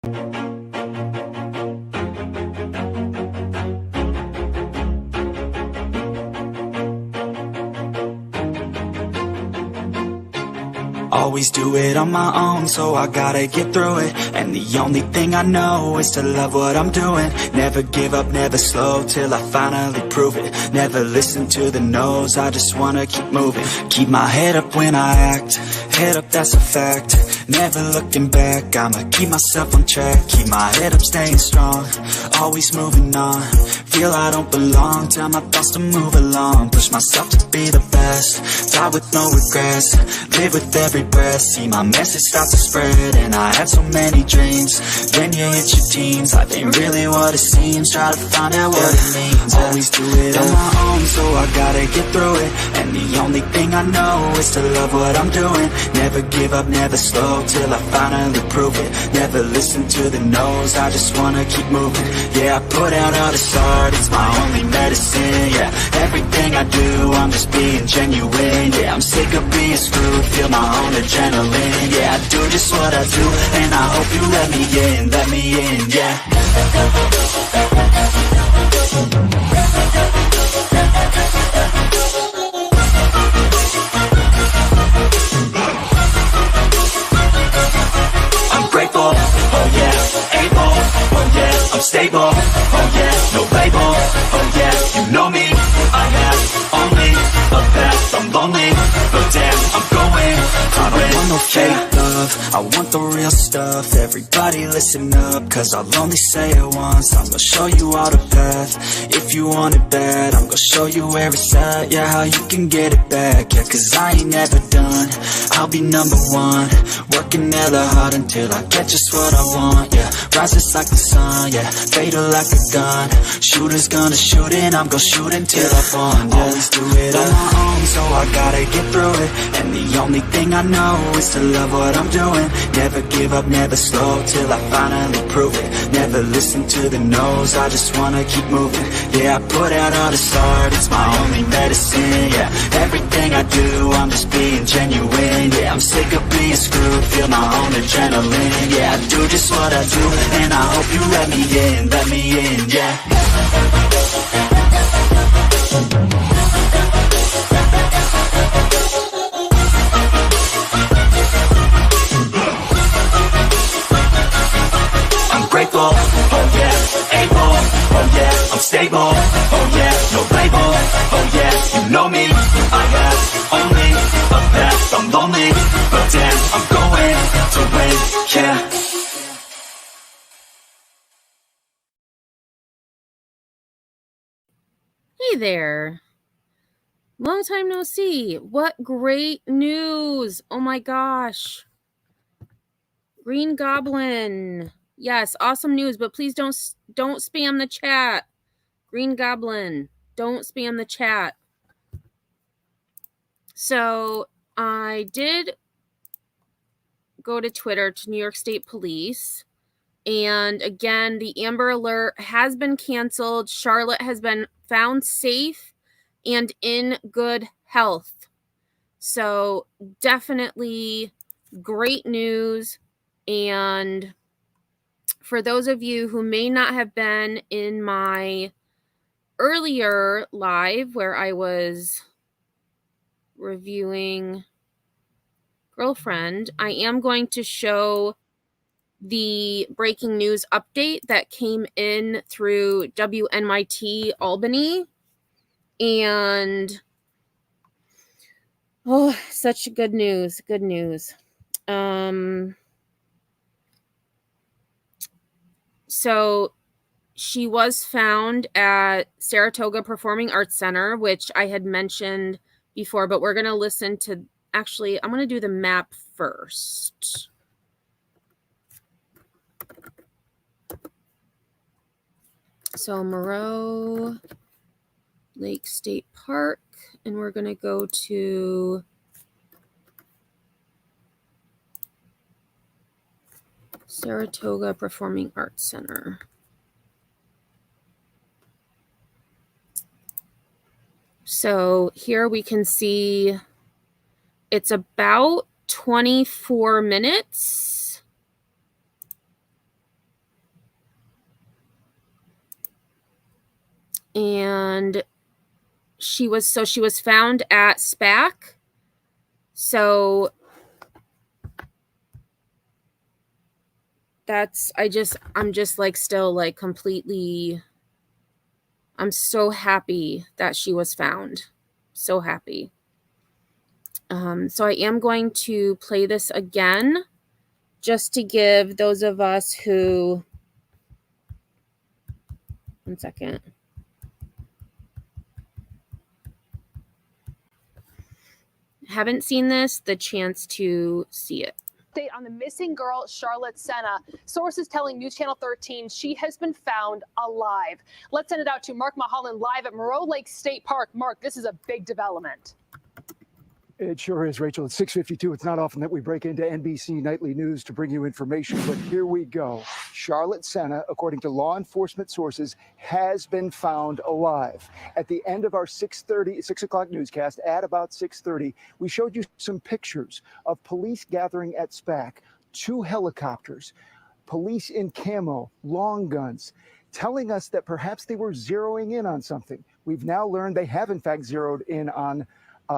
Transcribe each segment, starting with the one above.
Always do it on my own, so I gotta get through it. And the only thing I know is to love what I'm doing. Never give up, never slow, till I finally prove it. Never listen to the no's, I just wanna keep moving. Keep my head up when I act, head up, that's a fact. Never looking back, I'ma keep myself on track. Keep my head up, staying strong, always moving on. Feel I don't belong, tell my thoughts to move along. Push myself to be the best, die with no regrets. Live with every breath, see my message start to spread. And I had so many dreams, then you hit your teens. Life ain't really what it seems, try to find out what it means. Always do it on my own, so I gotta get through it. And the only thing I know is to love what I'm doing. Never give up, never slow, till I finally prove it. Never listen to the no's, I just wanna keep moving. Yeah, I put out all this art, it's my only medicine. Yeah, everything I do, I'm just being genuine. Yeah, I'm sick of being screwed, feel my own adrenaline. Yeah, I do just what I do, and I hope you let me in, yeah. I'm grateful, oh yeah, able, oh yeah, I'm stable, oh yeah, no label, oh yeah, you know me, I have only a path, I'm lonely, but damn, I'm going to win. I don't want no fake love, I want the real stuff. Everybody listen up, cause I'll only say it once. I'm gonna show you all the path, if you want it bad. I'm gonna show you where it's at, yeah, how you can get it back. Yeah, cause I ain't never done, I'll be number one. Working hella hard until I get just what I want, yeah. Rises like the sun, yeah, fatal like a gun. Shooter's gonna shoot and I'm gonna shoot until I fall, yeah. Always do it on my own, so I gotta get through it. And the only thing I know is to love what I'm doing. Never give up, never slow, till I finally prove it. Never listen to the no's, I just wanna keep moving. Yeah, I put out all this art, it's my only medicine. Yeah, everything I do, I'm just being genuine. Yeah, I'm sick of being screwed, feel my own adrenaline. Yeah, I do just what I do, and I hope you let me in, yeah. I'm grateful, oh yeah, able, oh yeah, I'm stable, oh yeah, no label, oh yeah, you know me, I have only a path, I'm lonely, but damn, I'm going to win, yeah. Hey there. Long time no see. What great news. Oh my gosh. Green Goblin. Yes, awesome news, but please don't spam the chat. Green Goblin, don't spam the chat. So, I did go to Twitter to New York State Police. And again, the Amber Alert has been canceled. Charlotte has been found safe and in good health. So definitely great news. And for those of you who may not have been in my earlier live where I was reviewing Girlfriend, I am going to show the breaking news update that came in through WNYT Albany. And oh, such good news. So she was found at Saratoga Performing Arts Center, which I had mentioned before, but we're going to listen to, actually, I'm going to do the map first. So Moreau Lake State Park, and we're going to go to Saratoga Performing Arts Center. So here we can see it's about 24 minutes And she was found at SPAC. So I'm just like still like completely, I'm so happy that she was found. So happy. So I am going to play this again just to give those of us who, one second, haven't seen this, the chance to see it. Update on the missing girl, Charlotte Sena. Sources telling News Channel 13 she has been found alive. Let's send it out to Mark Mulholland live at Moreau Lake State Park. Mark, this is a big development. It sure is, Rachel. It's 6:52. It's not often that we break into NBC Nightly News to bring you information, but here we go. Charlotte Sena, according to law enforcement sources, has been found alive. At the end of our 6 o'clock newscast, at about 6:30, we showed you some pictures of police gathering at SPAC, 2 helicopters, police in camo, long guns, telling us that perhaps they were zeroing in on something. We've now learned they have, in fact, zeroed in on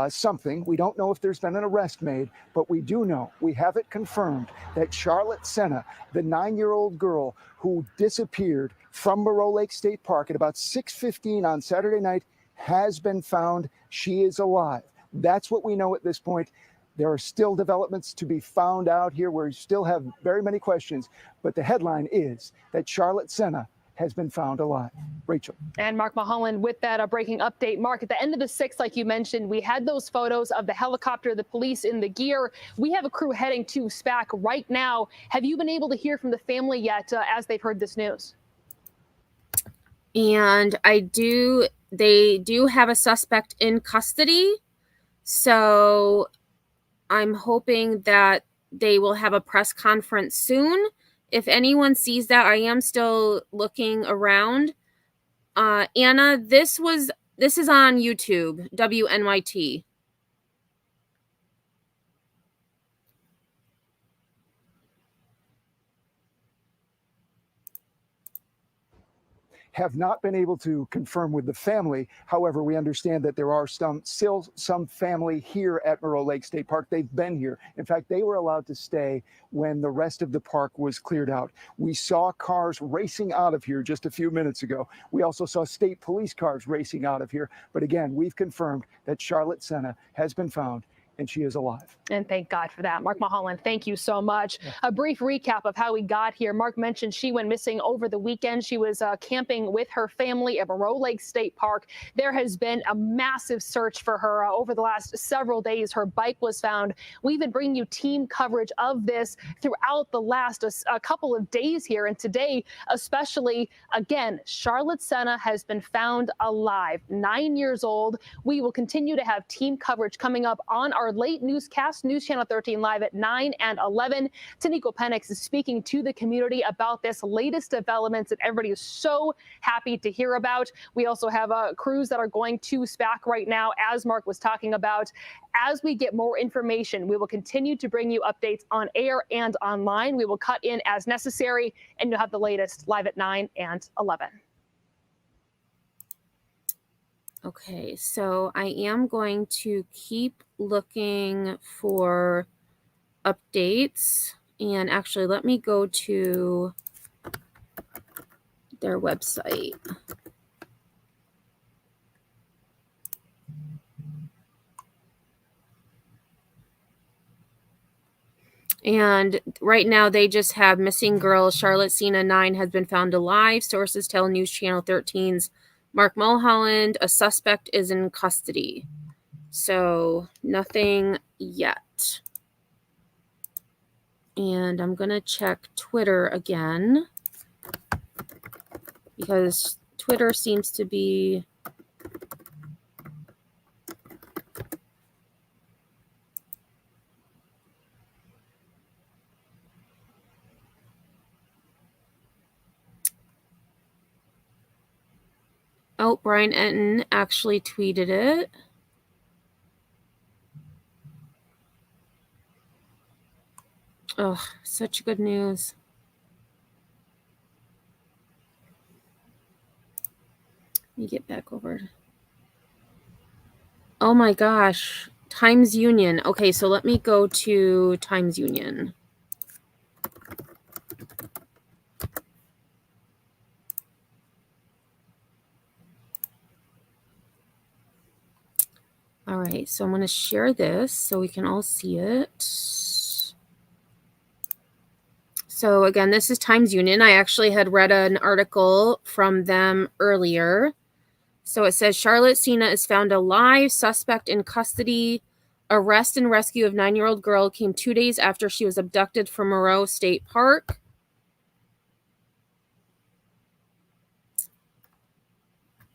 something. We don't know if there's been an arrest made, but we do know, we have it confirmed, that Charlotte Sena, the 9-year-old girl who disappeared from Moreau Lake State Park at about 6:15 on Saturday night, has been found. She is alive. That's what we know at this point. There are still developments to be found out here. We still have very many questions, but the headline is that Charlotte Sena has been found alive. Rachel. And Mark Mulholland with that breaking update. Mark, at the end of the 6th, like you mentioned, we had those photos of the helicopter, the police in the gear. We have a crew heading to SPAC right now. Have you been able to hear from the family yet as they've heard this news? And they do have a suspect in custody. So I'm hoping that they will have a press conference soon. If anyone sees that, I am still looking around. Anna, this is on YouTube, WNYT. Have not been able to confirm with the family. However, we understand that there are still some family here at Moreau Lake State Park. They've been here. In fact, they were allowed to stay when the rest of the park was cleared out. We saw cars racing out of here just a few minutes ago. We also saw state police cars racing out of here. But again, we've confirmed that Charlotte Sena has been found, and she is alive. And thank God for that. Mark Mulholland, thank you so much. Yeah. A brief recap of how we got here. Mark mentioned she went missing over the weekend. She was camping with her family at Moreau Lake State Park. There has been a massive search for her over the last several days. Her bike was found. We've been bringing you team coverage of this throughout the last a couple of days here. And today, especially, again, Charlotte Sena has been found alive, 9 years old. We will continue to have team coverage coming up on our late newscast, News Channel 13 live at 9 and 11. Taniko Penix is speaking to the community about this latest developments that everybody is so happy to hear about. We also have crews that are going to SPAC right now, as Mark was talking about. As we get more information, we will continue to bring you updates on air and online. We will cut in as necessary, and you'll have the latest live at 9 and 11. Okay, so I am going to keep looking for updates. And actually, let me go to their website. And right now, they just have missing girl Charlotte Sena 9 has been found alive. Sources tell News Channel 13's Mark Mulholland a suspect is in custody. So nothing yet. And I'm going to check Twitter again, because Twitter seems to be Brian Enton actually tweeted it. Oh, such good news. Let me get back over. Oh my gosh. Times Union. Okay, so let me go to Times Union. All right, so I'm going to share this so we can all see it. So again, this is Times Union. I actually had read an article from them earlier. So it says Charlotte Sena is found alive, suspect in custody. Arrest and rescue of 9-year-old girl came 2 days after she was abducted from Moreau State Park.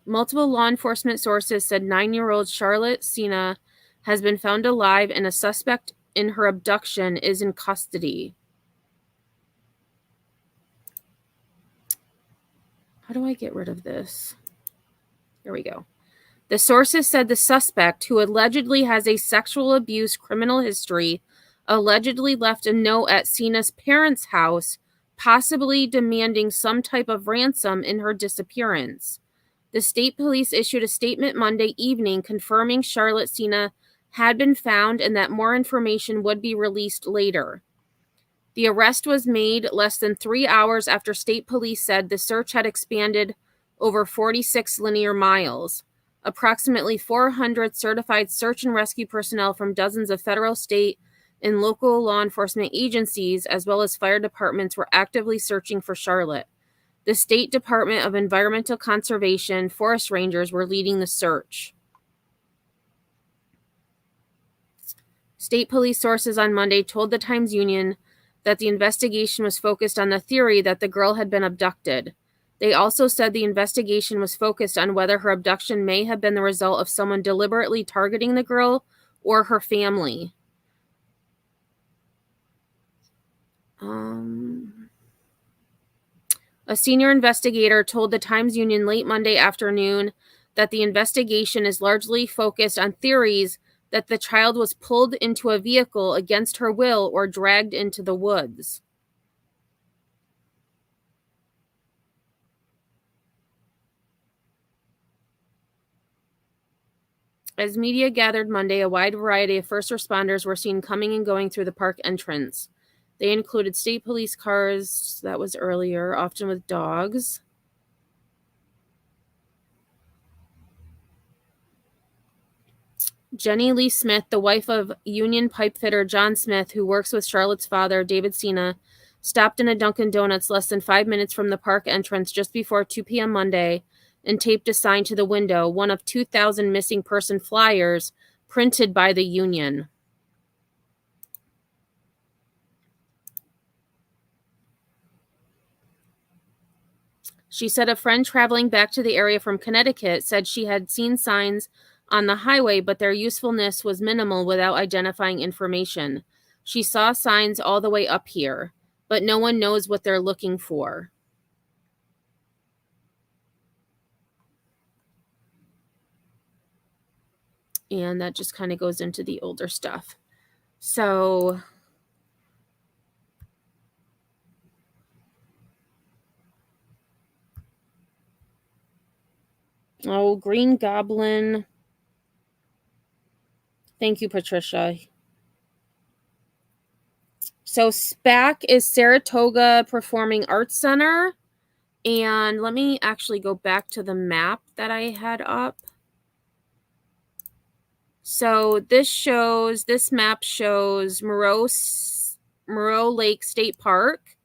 Multiple law enforcement sources said 9-year-old Charlotte Sena has been found alive and a suspect in her abduction is in custody. How do I get rid of this? There we go. The sources said the suspect, who allegedly has a sexual abuse criminal history, allegedly left a note at Sena's parents' house, possibly demanding some type of ransom in her disappearance. The state police issued a statement Monday evening confirming Charlotte Sena had been found and that more information would be released later. The arrest was made less than 3 hours after state police said the search had expanded over 46 linear miles. Approximately 400 certified search and rescue personnel from dozens of federal, state, and local law enforcement agencies, as well as fire departments, were actively searching for Charlotte. The State Department of Environmental Conservation forest rangers were leading the search. State police sources on Monday told the Times Union that the investigation was focused on the theory that the girl had been abducted. They also said the investigation was focused on whether her abduction may have been the result of someone deliberately targeting the girl or her family. A senior investigator told the Times Union late Monday afternoon that the investigation is largely focused on theories that the child was pulled into a vehicle against her will or dragged into the woods. As media gathered Monday, a wide variety of first responders were seen coming and going through the park entrance. They included state police cars, that was earlier, often with dogs. Jenny Lee Smith, the wife of union pipefitter John Smith, who works with Charlotte's father, David Sena, stopped in a Dunkin' Donuts less than 5 minutes from the park entrance just before 2 p.m. Monday and taped a sign to the window, one of 2,000 missing person flyers printed by the union. She said a friend traveling back to the area from Connecticut said she had seen signs on the highway, but their usefulness was minimal without identifying information. She saw signs all the way up here, but no one knows what they're looking for. And that just kind of goes into the older stuff. So Green Goblin. Thank you, Patricia. So SPAC is Saratoga Performing Arts Center. And let me actually go back to the map that I had up. So this map shows Moreau Lake State Park,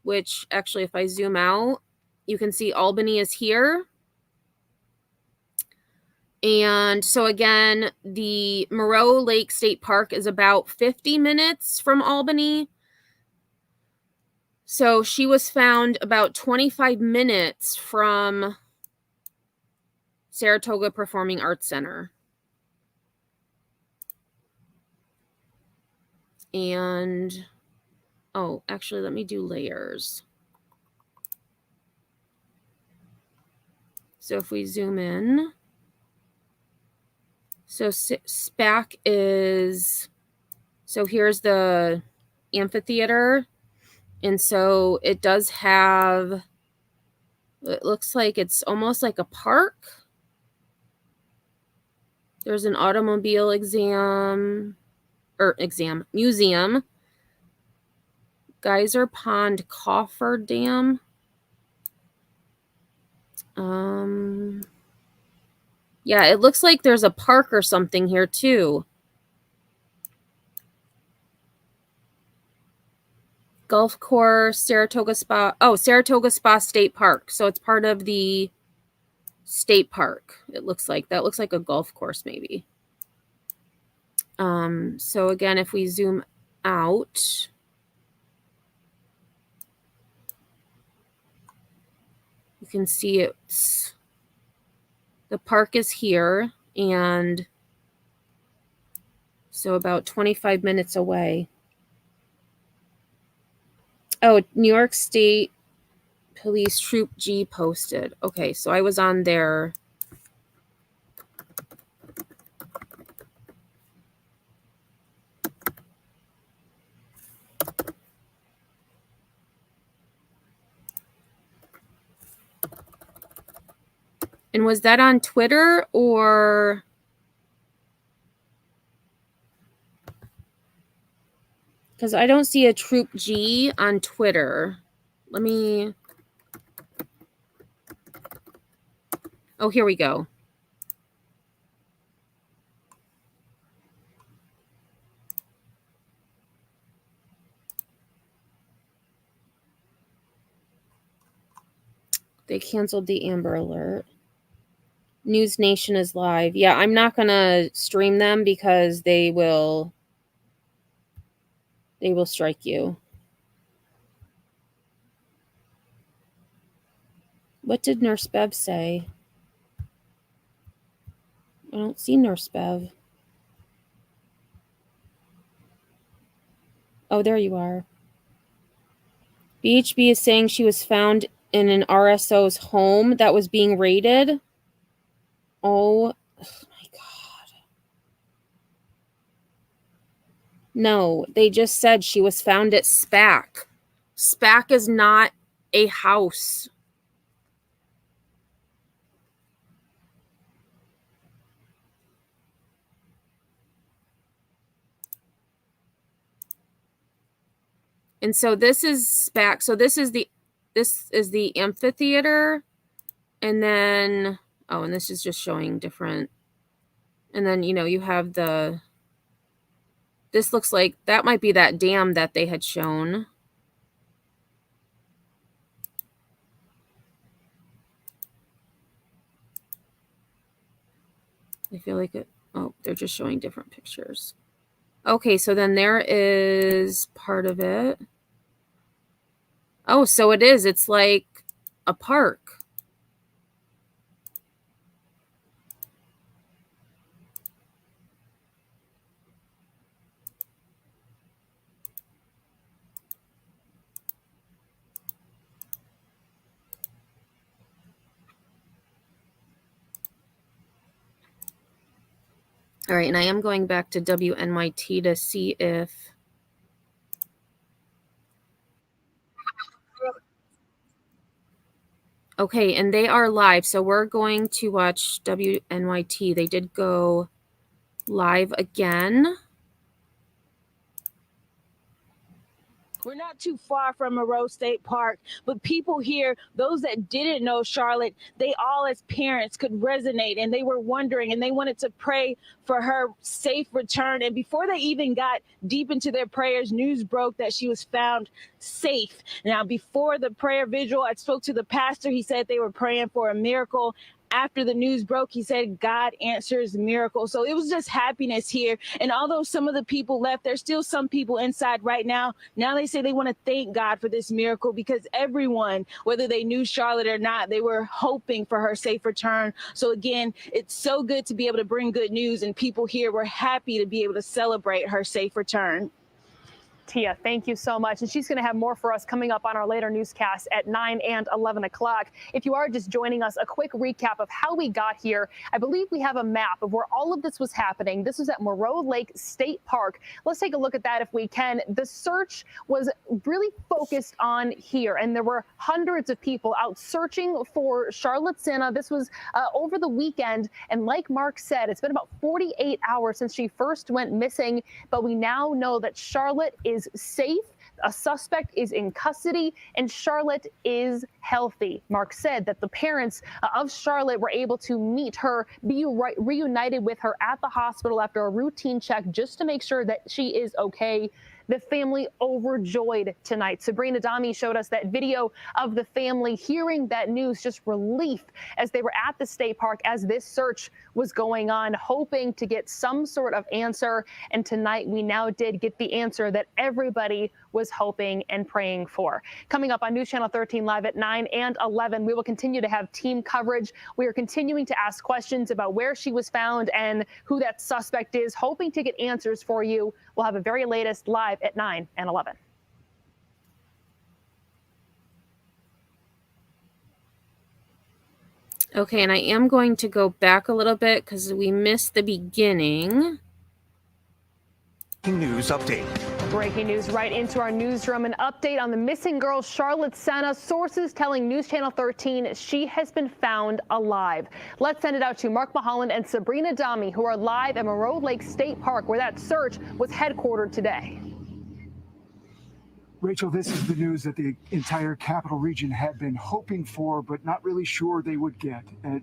which actually, if I zoom out, you can see Albany is here. And so again, the Moreau Lake State Park is about 50 minutes from Albany. So she was found about 25 minutes from Saratoga Performing Arts Center. And, actually, let me do layers. So if we zoom in, so SPAC is, so here's the amphitheater. And so it does have It looks like it's almost like a park. There's an automobile museum. Geyser Pond Coffer Dam. Yeah, it looks like there's a park or something here too. Golf course, Saratoga Spa. Oh, Saratoga Spa State Park. So it's part of the state park. It looks like that looks like a golf course maybe. So again, if we zoom out, you can see it's the park is here, and so about 25 minutes away. Oh, New York State Police Troop G posted. Okay, so I was on their And was that on Twitter or? Because I don't see a Troop G on Twitter. Let me. Oh, here we go. They canceled the Amber Alert. News Nation is live. Yeah, I'm not going to stream them because they will strike you. What did Nurse Bev say? I don't see Nurse Bev. Oh, there you are. BHB is saying she was found in an RSO's home that was being raided. Oh my God. No, they just said she was found at SPAC. SPAC is not a house. And so this is SPAC. So this is the amphitheater. And then, oh, and this is just showing different. And then, you have this looks like that might be that dam that they had shown. I feel like it. Oh, they're just showing different pictures. Okay, so then there is part of it. Oh, so it is. It's like a park. All right, and I am going back to WNYT to see if... Okay, and they are live, so we're going to watch WNYT. They did go live again. We're not too far from Monroe State Park, but people here, those that didn't know Charlotte, they all as parents could resonate, and they were wondering, and they wanted to pray for her safe return. And before they even got deep into their prayers, news broke that she was found safe. Now, before the prayer vigil, I spoke to the pastor. He said they were praying for a miracle. After the news broke, he said, God answers miracles. So it was just happiness here. And although some of the people left, there's still some people inside right now. Now they say they want to thank God for this miracle because everyone, whether they knew Charlotte or not, they were hoping for her safe return. So again, it's so good to be able to bring good news, and people here were happy to be able to celebrate her safe return. Tia, thank you so much. And she's going to have more for us coming up on our later newscasts at 9 and 11 o'clock. If you are just joining us, a quick recap of how we got here. I believe we have a map of where all of this was happening. This was at Moreau Lake State Park. Let's take a look at that if we can. The search was really focused on here, and there were hundreds of people out searching for Charlotte Sena. This was over the weekend, and like Mark said, it's been about 48 hours since she first went missing, but we now know that Charlotte is safe. A suspect is in custody, and Charlotte is healthy. Mark said that the parents of Charlotte were able to meet her, be reunited with her at the hospital after a routine check just to make sure that she is okay. The family overjoyed tonight. Sabrina Dami showed us that video of the family hearing that news, just relief as they were at the state park as this search was going on, hoping to get some sort of answer. And tonight we now did get the answer that everybody was hoping and praying for. Coming up on News Channel 13 Live at 9 and 11, we will continue to have team coverage. We are continuing to ask questions about where she was found and who that suspect is, hoping to get answers for you. We'll have a very latest live at 9 and 11. Okay, and I am going to go back a little bit because we missed the beginning. News update. Breaking news right into our newsroom. An update on the missing girl, Charlotte Sena. Sources telling News Channel 13 she has been found alive. Let's send it out to Mark Mulholland and Sabrina Dami, who are live at Moreau Lake State Park, where that search was headquartered today. Rachel, this is the news that the entire capital region had been hoping for, but not really sure they would get.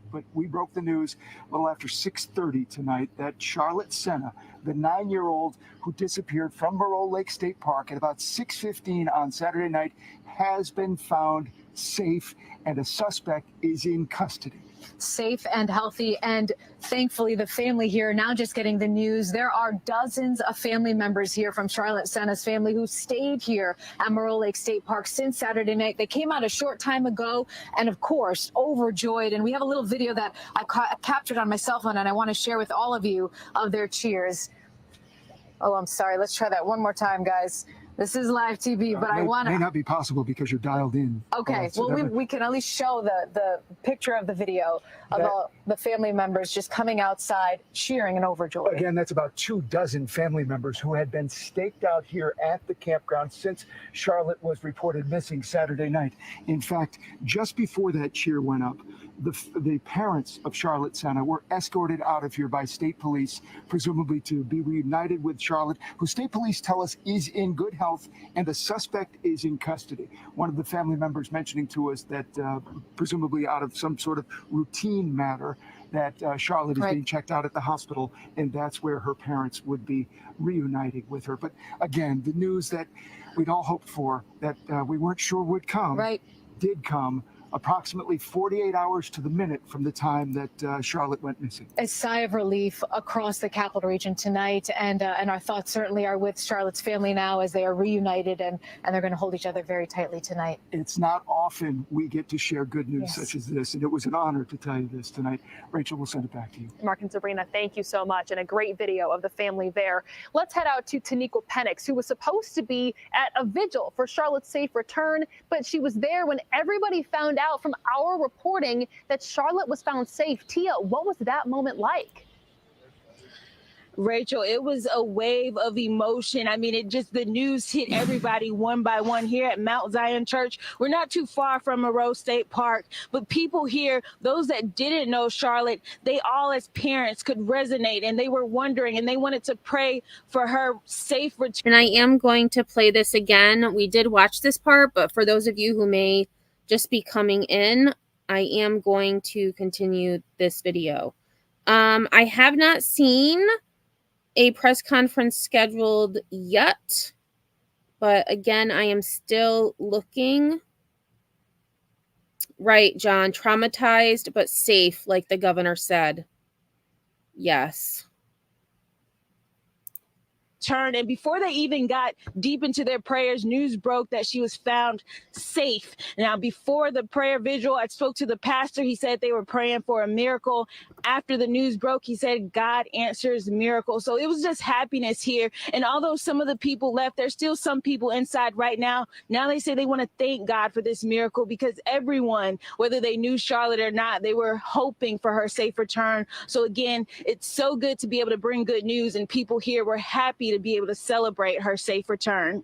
But we broke the news a little after 6:30 tonight that Charlotte Sena, the 9-year-old who disappeared from Moreau Lake State Park at about 6:15 on Saturday night, has been found safe, and a suspect is in custody. Safe and healthy, and thankfully the family here now just getting the news. There are dozens of family members here from Charlotte Sena's family who stayed here at Moreau Lake State Park since Saturday night. They came out a short time ago and of course overjoyed, and we have a little video that I captured on my cell phone and I want to share with all of you of their cheers. Oh, I'm sorry, let's try that one more time, guys. This is live TV, but I want to... May not be possible because you're dialed in. Okay, so well, we can at least show the picture of the video of all the family members just coming outside, cheering and overjoyed. Again, that's about 24 family members who had been staked out here at the campground since Charlotte was reported missing Saturday night. In fact, just before that cheer went up, the parents of Charlotte Sena were escorted out of here by state police, presumably to be reunited with Charlotte, who state police tell us is in good health, and the suspect is in custody. One of the family members mentioning to us that presumably out of some sort of routine matter, that Charlotte is being checked out at the hospital, and that's where her parents would be reuniting with her. But again, the news that we'd all hoped for, that we weren't sure would come, did come approximately 48 hours to the minute from the time that Charlotte went missing. A sigh of relief across the capital region tonight, and our thoughts certainly are with Charlotte's family now as they are reunited, and they're going to hold each other very tightly tonight. It's not often we get to share good news such as this, and it was an honor to tell you this tonight. Rachel, we'll send it back to you. Mark and Sabrina, thank you so much, and a great video of the family there. Let's head out to Taniqua Penix, who was supposed to be at a vigil for Charlotte's safe return, but she was there when everybody found out from our reporting that Charlotte was found safe. Tia, what was that moment like? Rachel, it was a wave of emotion. I mean, the news hit everybody one by one here at Mount Zion Church. We're not too far from Moreau State Park, but people here, those that didn't know Charlotte, they all as parents could resonate, and they were wondering, and they wanted to pray for her safe return. And I am going to play this again. We did watch this part, but for those of you who may just be coming in, I am going to continue this video. I have not seen a press conference scheduled yet, but again, I am still looking. Right, John, traumatized but safe, like the governor said. Yes. turn. And before they even got deep into their prayers, news broke that she was found safe. Now, before the prayer vigil, I spoke to the pastor. He said they were praying for a miracle. After the news broke, he said God answers miracles. So it was just happiness here. And although some of the people left, there's still some people inside right now. Now they say they want to thank God for this miracle, because everyone, whether they knew Charlotte or not, they were hoping for her safe return. So again, it's so good to be able to bring good news, and people here were happy to be able to celebrate her safe return.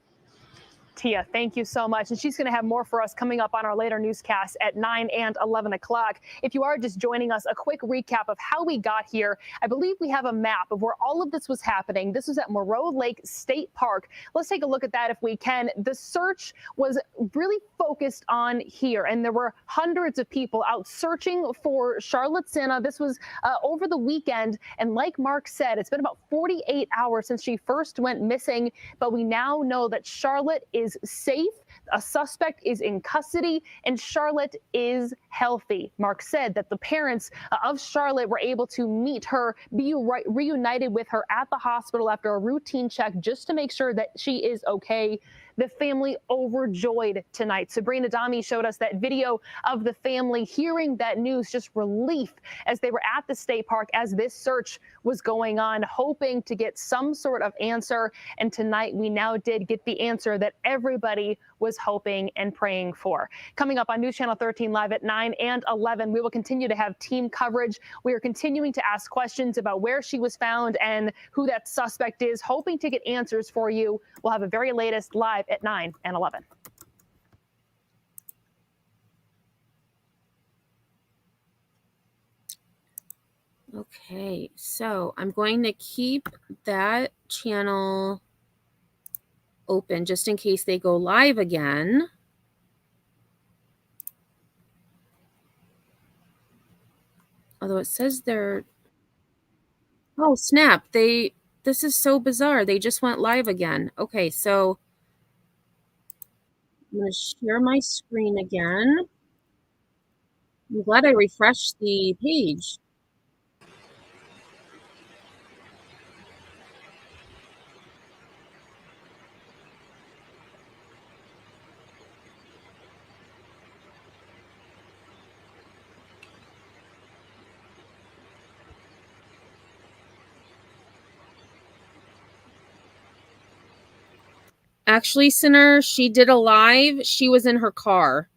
Tia, thank you so much. And she's going to have more for us coming up on our later newscasts at 9 and 11 o'clock. If you are just joining us, a quick recap of how we got here. I believe we have a map of where all of this was happening. This was at Moreau Lake State Park. Let's take a look at that if we can. The search was really focused on here, and there were hundreds of people out searching for Charlotte Sena. This was over the weekend, and like Mark said, it's been about 48 hours since she first went missing, but we now know that Charlotte is safe, a suspect is in custody, and Charlotte is healthy. Mark said that the parents of Charlotte were able to meet her, be reunited with her at the hospital after a routine check just to make sure that she is okay. The family overjoyed tonight. Sabrina Dami showed us that video of the family hearing that news, just relief as they were at the state park as this search was going on, hoping to get some sort of answer. And tonight we now did get the answer that everybody was hoping and praying for. Coming up on News Channel 13 Live at 9 and 11, we will continue to have team coverage. We are continuing to ask questions about where she was found and who that suspect is, hoping to get answers for you. We'll have a very latest live at 9 and 11. Okay, so I'm going to keep that channel open just in case they go live again. Although it says they're... Oh, snap. This is so bizarre. They just went live again. Okay, so I'm going to share my screen again. I'm glad I refreshed the page. Actually, Sena, she did a live. She was in her car.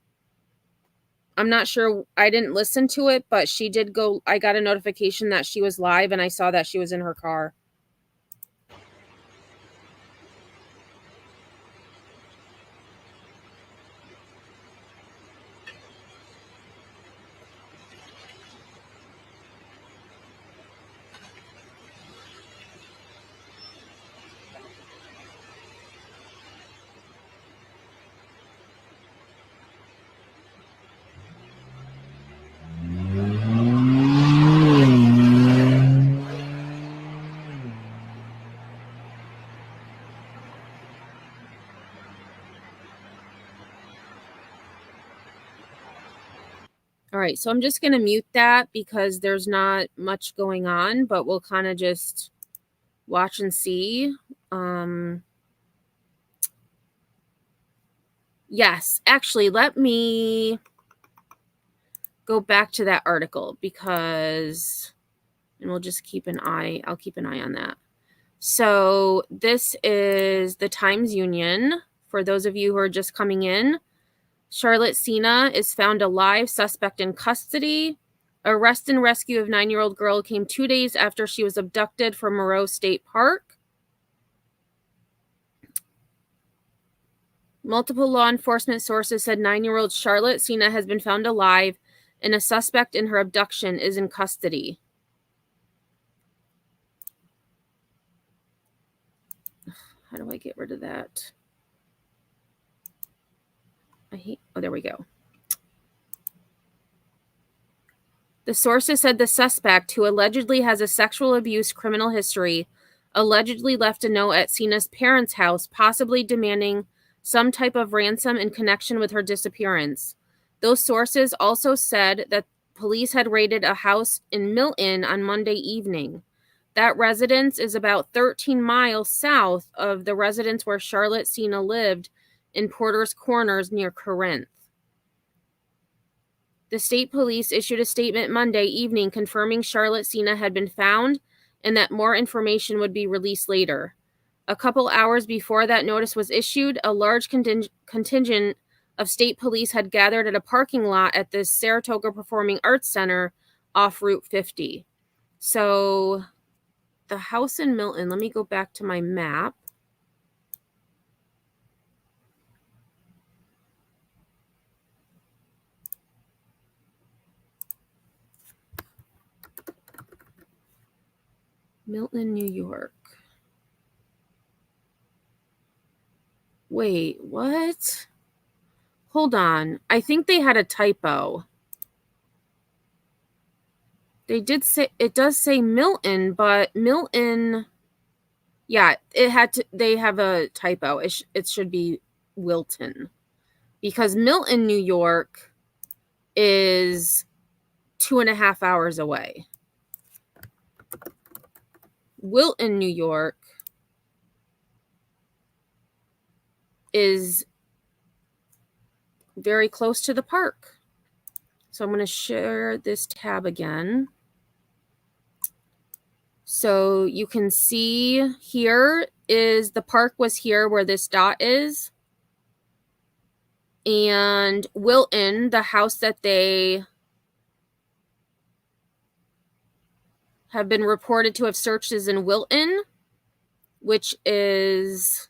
I'm not sure. I didn't listen to it, but she did go. I got a notification that she was live, and I saw that she was in her car. All right, so I'm just going to mute that because there's not much going on, but we'll kind of just watch and see. Yes, actually, let me go back to that article because, and we'll just keep an eye, I'll keep an eye on that. So this is the Times-Union. For those of you who are just coming in, Charlotte Sena is found alive, suspect in custody. Arrest and rescue of 9-year-old girl came 2 days after she was abducted from Moreau State Park. Multiple law enforcement sources said 9-year-old Charlotte Sena has been found alive and a suspect in her abduction is in custody. How do I get rid of that? Oh, there we go. The sources said the suspect, who allegedly has a sexual abuse criminal history, allegedly left a note at Sena's parents' house, possibly demanding some type of ransom in connection with her disappearance. Those sources also said that police had raided a house in Milton on Monday evening. That residence is about 13 miles south of the residence where Charlotte Sena lived in Porter's Corners near Corinth. The state police issued a statement Monday evening confirming Charlotte Sena had been found and that more information would be released later. A couple hours before that notice was issued, a large contingent of state police had gathered at a parking lot at the Saratoga Performing Arts Center off Route 50. So the house in Milton, let me go back to my map. Milton, New York. Wait, what? Hold on. I think they had a typo. They did say, it does say Milton, but Milton, yeah, they have a typo. It should be Wilton. Because Milton, New York is 2.5 hours away. Wilton, New York is very close to the park. So I'm going to share this tab again. So you can see here is the park was here where this dot is. And Wilton, the house that they have been reported to have searched is in Wilton, which is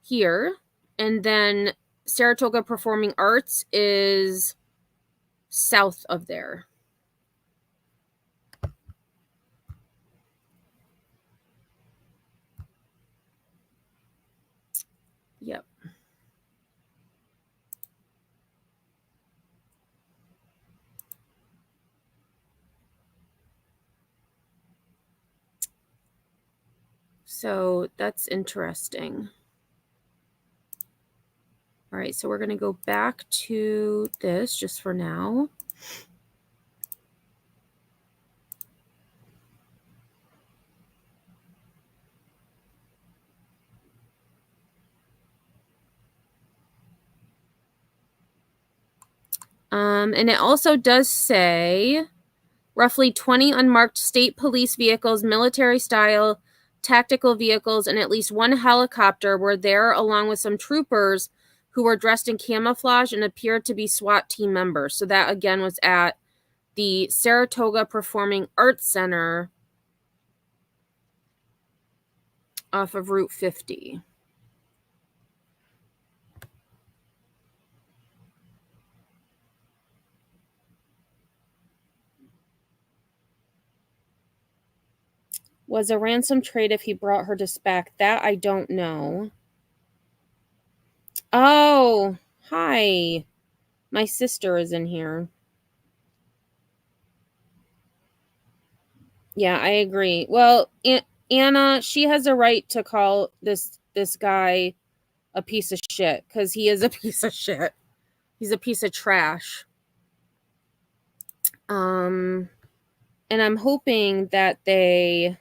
here. And then Saratoga Performing Arts is south of there. Yep. So that's interesting. All right, so we're going to go back to this just for now. And it also does say roughly 20 unmarked state police vehicles, military-style tactical vehicles, and at least one helicopter were there, along with some troopers who were dressed in camouflage and appeared to be SWAT team members. So that, again, was at the Saratoga Performing Arts Center off of Route 50. Was a ransom trade if he brought her back? That I don't know. Oh, hi. My sister is in here. Yeah, I agree. Well, Anna, she has a right to call this guy a piece of shit, because he is a piece of shit. He's a piece of trash. And I'm hoping that they...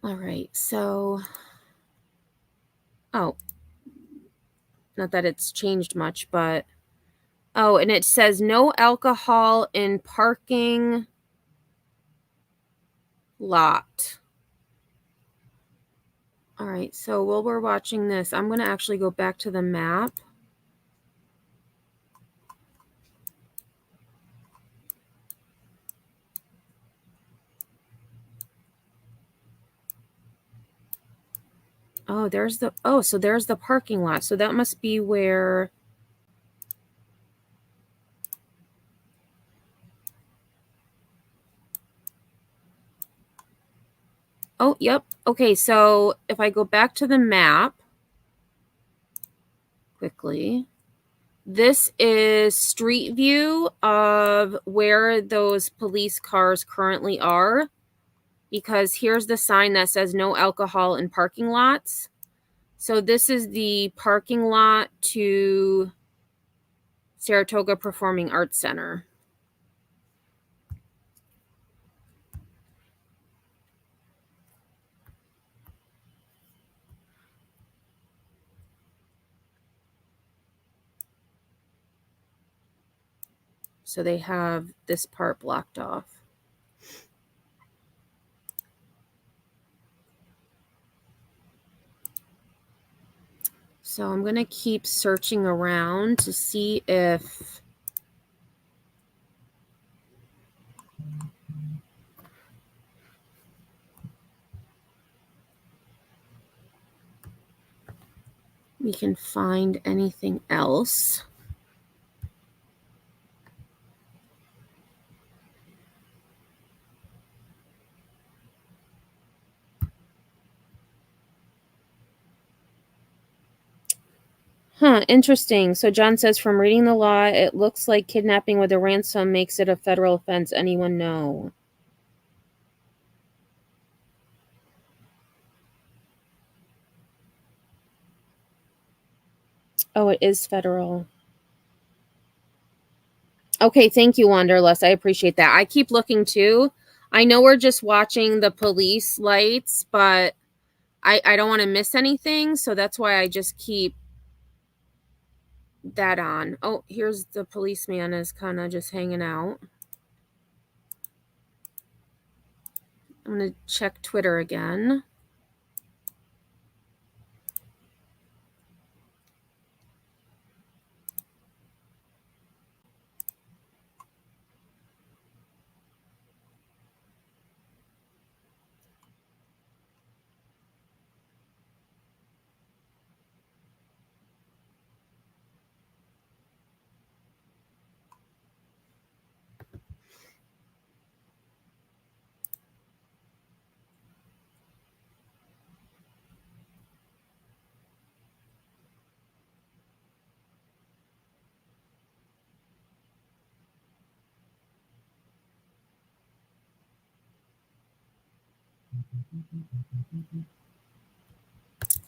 All right, so... Oh. Not that it's changed much, but... Oh, and it says no alcohol in parking lot. All right, so while we're watching this, I'm going to actually go back to the map. Oh, so there's the parking lot. So that must be where... Oh, yep. Okay, so if I go back to the map quickly, this is street view of where those police cars currently are, because here's the sign that says no alcohol in parking lots. So this is the parking lot to Saratoga Performing Arts Center. So they have this part blocked off. So I'm going to keep searching around to see if we can find anything else. Huh, interesting. So John says, from reading the law, it looks like kidnapping with a ransom makes it a federal offense. Anyone know? Oh, it is federal. Okay, thank you, Wanderlust. I appreciate that. I keep looking too. I know we're just watching the police lights, but I don't want to miss anything, so that's why I just keep that on. Oh, here's the policeman is kind of just hanging out. I'm going to check Twitter again.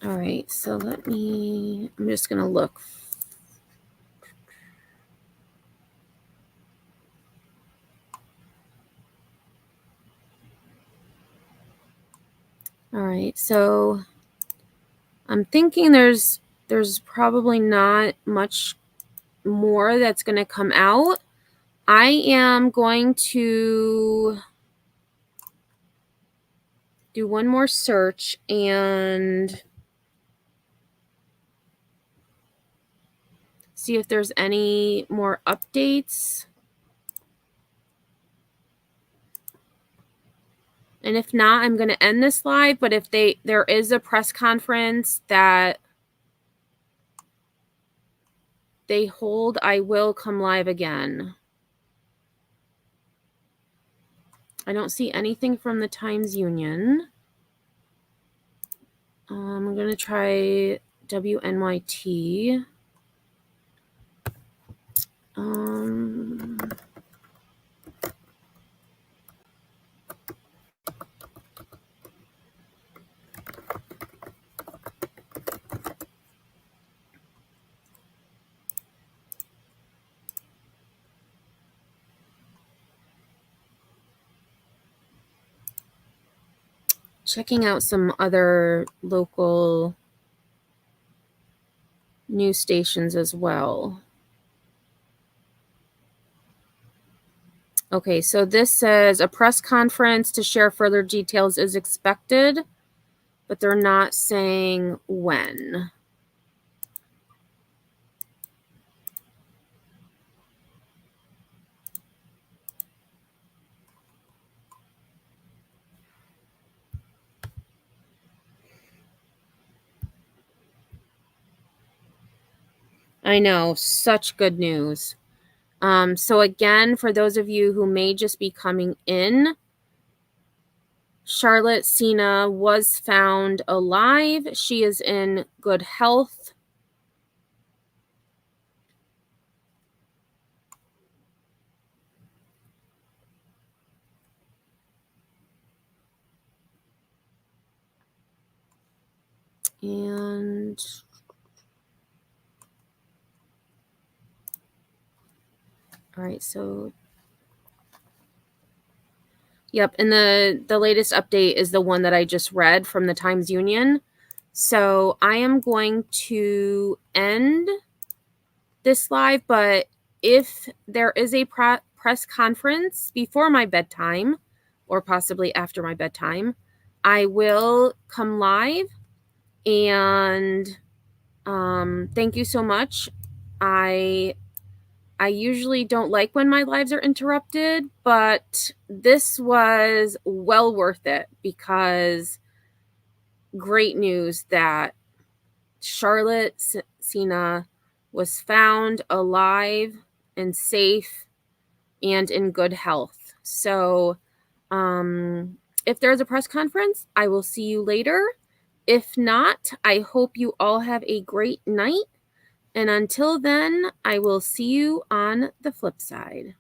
All right, so I'm just going to look. All right, so I'm thinking there's probably not much more that's going to come out. I am going to do one more search and see if there's any more updates. And if not, I'm going to end this live. But if there is a press conference that they hold, I will come live again. I don't see anything from the Times Union. I'm going to try WNYT. Checking out some other local news stations as well. Okay, so this says a press conference to share further details is expected, but they're not saying when. I know, such good news. So again, for those of you who may just be coming in, Charlotte Sena was found alive. She is in good health. And all right, so yep, and the latest update is the one that I just read from the Times-Union. So I am going to end this live, but if there is a press conference before my bedtime or possibly after my bedtime, I will come live. And thank you so much. I usually don't like when my lives are interrupted, but this was well worth it because great news that Charlotte Sena was found alive and safe and in good health. So if there's a press conference, I will see you later. If not, I hope you all have a great night. And until then, I will see you on the flip side.